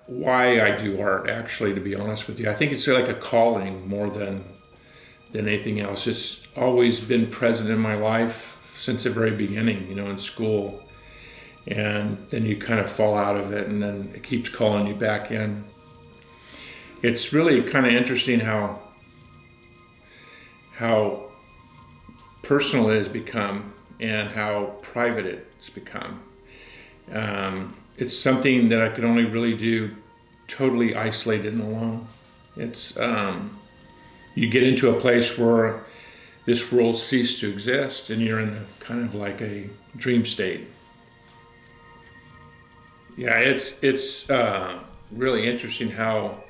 Why I do art, actually, to be honest with you. I think it's like a calling more than anything else. It's always been present in my life since the very beginning, in school. And then you kind of fall out of it, and then it keeps calling you back in. It's really kind of interesting how personal it has become and how private it's become. It's something that I could only really do totally isolated and alone. It's you get into a place where this world ceases to exist, and you're in kind of like a dream state. Yeah, it's really interesting how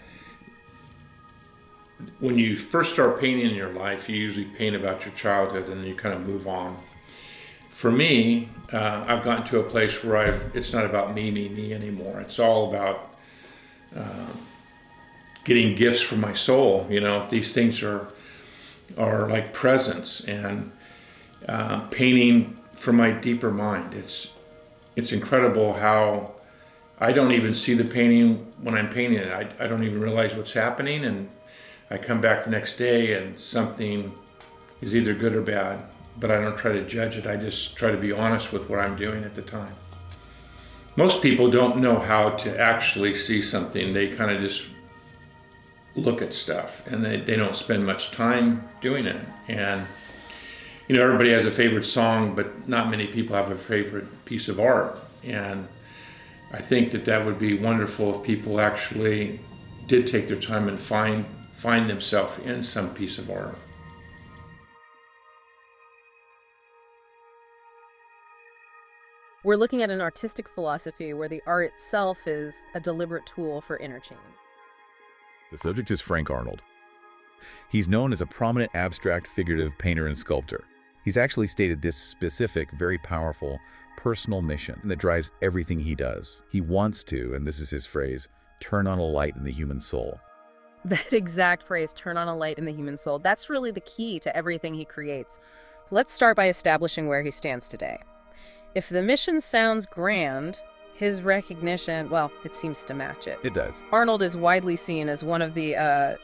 when you first start painting in your life, you usually paint about your childhood, and then you kind of move on. For me, I've gotten to a place where it's not about me anymore. It's all about getting gifts from my soul. These things are like presents, and painting from my deeper mind. It's incredible how I don't even see the painting when I'm painting it. I don't even realize what's happening, and I come back the next day and something is either good or bad, but I don't try to judge it. I just try to be honest with what I'm doing at the time. Most people don't know how to actually see something. They kind of just look at stuff, and they don't spend much time doing it. And everybody has a favorite song, but not many people have a favorite piece of art. And I think that would be wonderful if people actually did take their time and find themselves in some piece of art. We're looking at an artistic philosophy where the art itself is a deliberate tool for interchange. The subject is Frank Arnold. He's known as a prominent abstract figurative painter and sculptor. He's actually stated this specific, very powerful, personal mission that drives everything he does. He wants to, and this is his phrase, turn on a light in the human soul. That exact phrase, turn on a light in the human soul, that's really the key to everything he creates. Let's start by establishing where he stands today. If the mission sounds grand, his recognition, well, it seems to match it. It does. Arnold is widely seen as one of the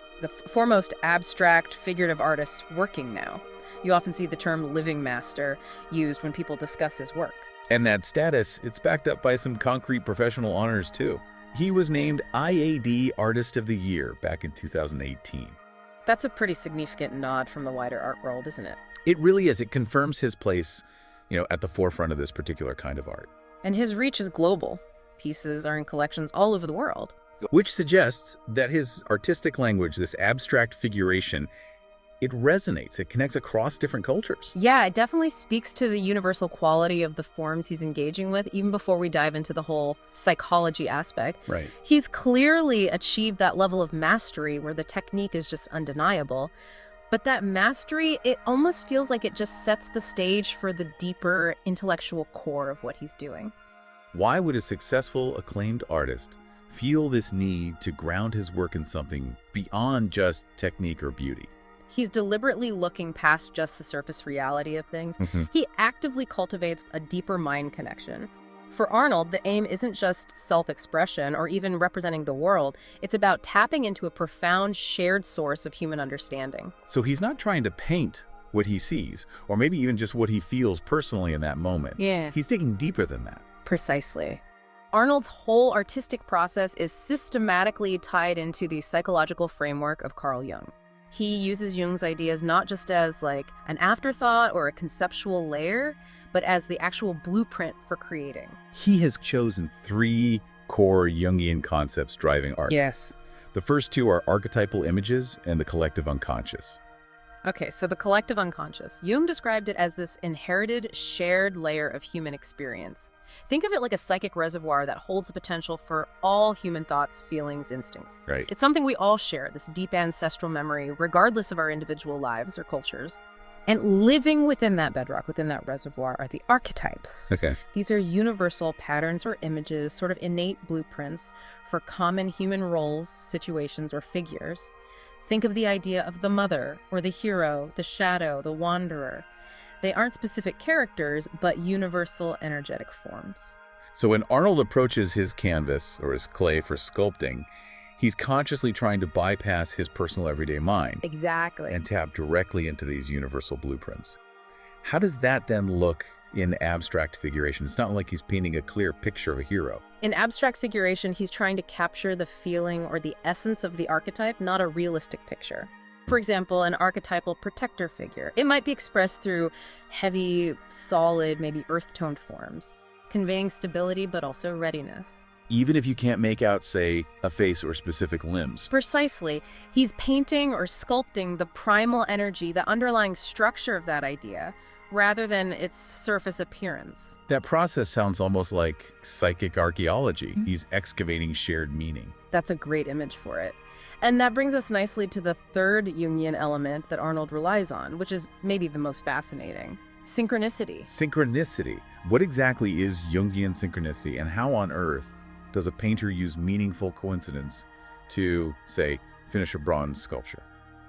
foremost abstract figurative artists working now. You often see the term living master used when people discuss his work. And that status, it's backed up by some concrete professional honors too. He was named IAD Artist of the Year back in 2018. That's a pretty significant nod from the wider art world, isn't it? It really is. It confirms his place, at the forefront of this particular kind of art. And his reach is global. Pieces are in collections all over the world. Which suggests that his artistic language, this abstract figuration, it resonates. It connects across different cultures. Yeah, it definitely speaks to the universal quality of the forms he's engaging with, even before we dive into the whole psychology aspect. Right. He's clearly achieved that level of mastery where the technique is just undeniable. But that mastery, it almost feels like it just sets the stage for the deeper intellectual core of what he's doing. Why would a successful, acclaimed artist feel this need to ground his work in something beyond just technique or beauty? He's deliberately looking past just the surface reality of things. He actively cultivates a deeper mind connection. For Arnold, the aim isn't just self-expression or even representing the world. It's about tapping into a profound shared source of human understanding. So he's not trying to paint what he sees, or maybe even just what he feels personally in that moment. Yeah. He's digging deeper than that. Precisely. Arnold's whole artistic process is systematically tied into the psychological framework of Carl Jung. He uses Jung's ideas not just as like an afterthought or a conceptual layer, but as the actual blueprint for creating. He has chosen 3 core Jungian concepts driving art. Yes. The first 2 are archetypal images and the collective unconscious. Okay, so the collective unconscious. Jung described it as this inherited, shared layer of human experience. Think of it like a psychic reservoir that holds the potential for all human thoughts, feelings, instincts. Right. It's something we all share, this deep ancestral memory, regardless of our individual lives or cultures. And living within that bedrock, within that reservoir, are the archetypes. Okay. These are universal patterns or images, sort of innate blueprints for common human roles, situations, or figures. Think of the idea of the mother, or the hero, the shadow, the wanderer. They aren't specific characters, but universal energetic forms. So when Arnold approaches his canvas or his clay for sculpting, he's consciously trying to bypass his personal everyday mind Exactly. and tap directly into these universal blueprints. How does that then look in abstract figuration? It's not like he's painting a clear picture of a hero. In abstract figuration, he's trying to capture the feeling or the essence of the archetype, not a realistic picture. For example, an archetypal protector figure. It might be expressed through heavy, solid, maybe earth-toned forms, conveying stability but also readiness. Even if you can't make out, say, a face or specific limbs. Precisely. He's painting or sculpting the primal energy, the underlying structure of that idea, rather than its surface appearance. That process sounds almost like psychic archaeology. He's excavating shared meaning. That's a great image for it. And that brings us nicely to the third Jungian element that Arnold relies on, which is maybe the most fascinating: synchronicity. Synchronicity. What exactly is Jungian synchronicity, and how on earth does a painter use meaningful coincidence to, say, finish a bronze sculpture?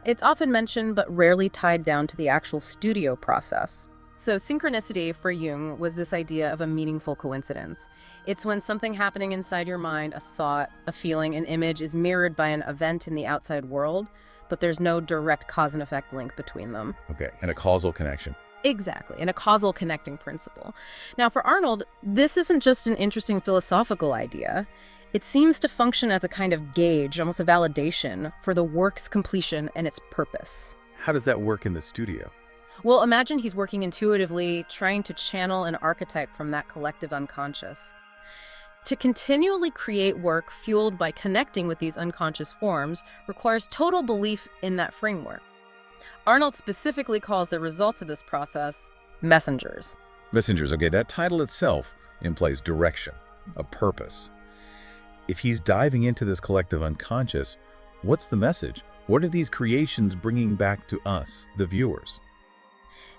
It's often mentioned but rarely tied down to the actual studio process. So synchronicity for Jung was this idea of a meaningful coincidence. It's when something happening inside your mind, a thought, a feeling, an image, is mirrored by an event in the outside world, but there's no direct cause and effect link between them. Okay, and a causal connection. Exactly, and a causal connecting principle. Now, for Arnold, this isn't just an interesting philosophical idea. It seems to function as a kind of gauge, almost a validation, for the work's completion and its purpose. How does that work in the studio? Well, imagine he's working intuitively, trying to channel an archetype from that collective unconscious. To continually create work fueled by connecting with these unconscious forms requires total belief in that framework. Arnold specifically calls the results of this process messengers. Messengers, okay, that title itself implies direction, a purpose. If he's diving into this collective unconscious, what's the message? What are these creations bringing back to us, the viewers?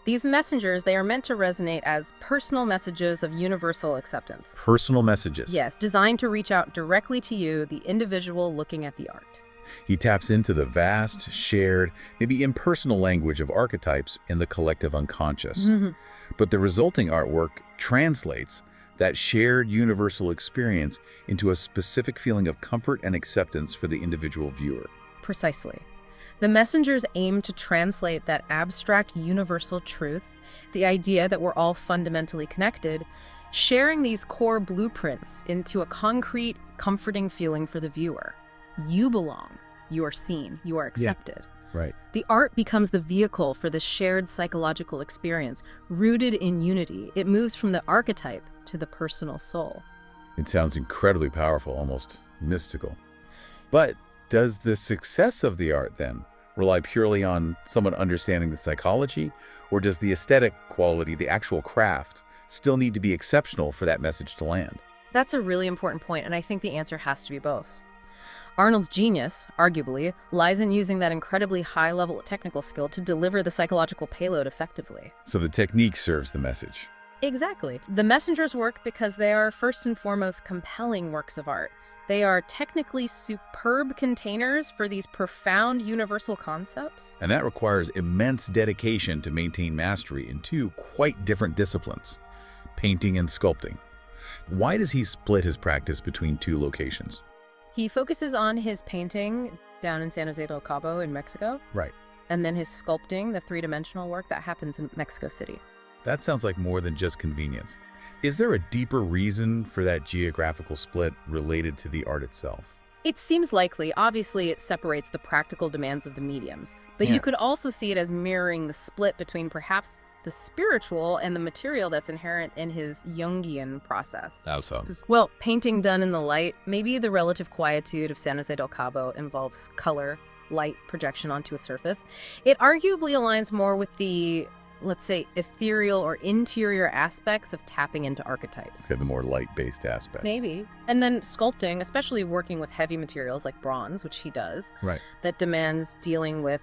These messengers, they are meant to resonate as personal messages of universal acceptance. Personal messages. Yes, designed to reach out directly to you, the individual looking at the art. He taps into the vast, shared, maybe impersonal language of archetypes in the collective unconscious. But the resulting artwork translates that shared universal experience into a specific feeling of comfort and acceptance for the individual viewer. Precisely. The messengers aim to translate that abstract universal truth, the idea that we're all fundamentally connected, sharing these core blueprints into a concrete, comforting feeling for the viewer. You belong. You are seen. You are accepted. Yeah, right. The art becomes the vehicle for the shared psychological experience, rooted in unity. It moves from the archetype to the personal soul. It sounds incredibly powerful, almost mystical. But does the success of the art, then, rely purely on someone understanding the psychology, or does the aesthetic quality, the actual craft, still need to be exceptional for that message to land? That's a really important point, and I think the answer has to be both. Arnold's genius, arguably, lies in using that incredibly high-level technical skill to deliver the psychological payload effectively. So the technique serves the message. Exactly. The messengers work because they are first and foremost compelling works of art. They are technically superb containers for these profound universal concepts. And that requires immense dedication to maintain mastery in two quite different disciplines, painting and sculpting. Why does he split his practice between two locations? He focuses on his painting down in San Jose del Cabo in Mexico. Right. And then his sculpting, the three-dimensional work, that happens in Mexico City. That sounds like more than just convenience. Is there a deeper reason for that geographical split related to the art itself? It seems likely. Obviously, it separates the practical demands of the mediums. But you could also see it as mirroring the split between perhaps the spiritual and the material that's inherent in his Jungian process. How so? Well, painting done in the light, maybe the relative quietude of San Jose del Cabo involves color, light projection onto a surface. It arguably aligns more with the, let's say, ethereal or interior aspects of tapping into archetypes. Okay, the more light-based aspect. Maybe. And then sculpting, especially working with heavy materials like bronze, which he does, Right. that demands dealing with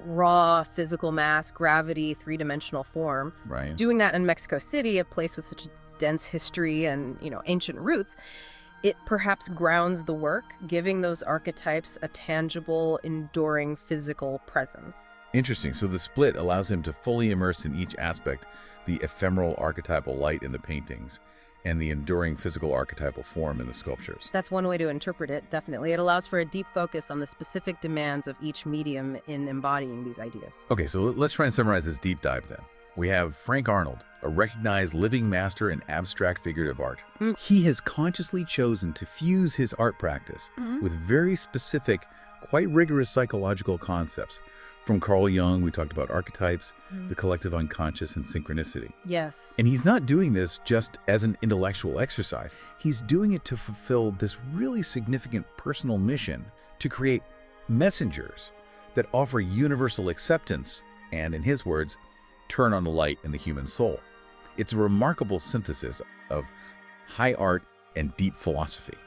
raw physical mass, gravity, three-dimensional form. Right. Doing that in Mexico City, a place with such a dense history and, ancient roots, it perhaps grounds the work, giving those archetypes a tangible, enduring physical presence. Interesting. So the split allows him to fully immerse in each aspect the ephemeral archetypal light in the paintings and the enduring physical archetypal form in the sculptures. That's one way to interpret it, definitely. It allows for a deep focus on the specific demands of each medium in embodying these ideas. Okay, so let's try and summarize this deep dive then. We have Frank Arnold, a recognized living master in abstract figurative art. He has consciously chosen to fuse his art practice with very specific, quite rigorous psychological concepts. From Carl Jung, we talked about archetypes, the collective unconscious, and synchronicity. Yes. And he's not doing this just as an intellectual exercise. He's doing it to fulfill this really significant personal mission to create messengers that offer universal acceptance and, in his words, turn on the light in the human soul. It's a remarkable synthesis of high art and deep philosophy.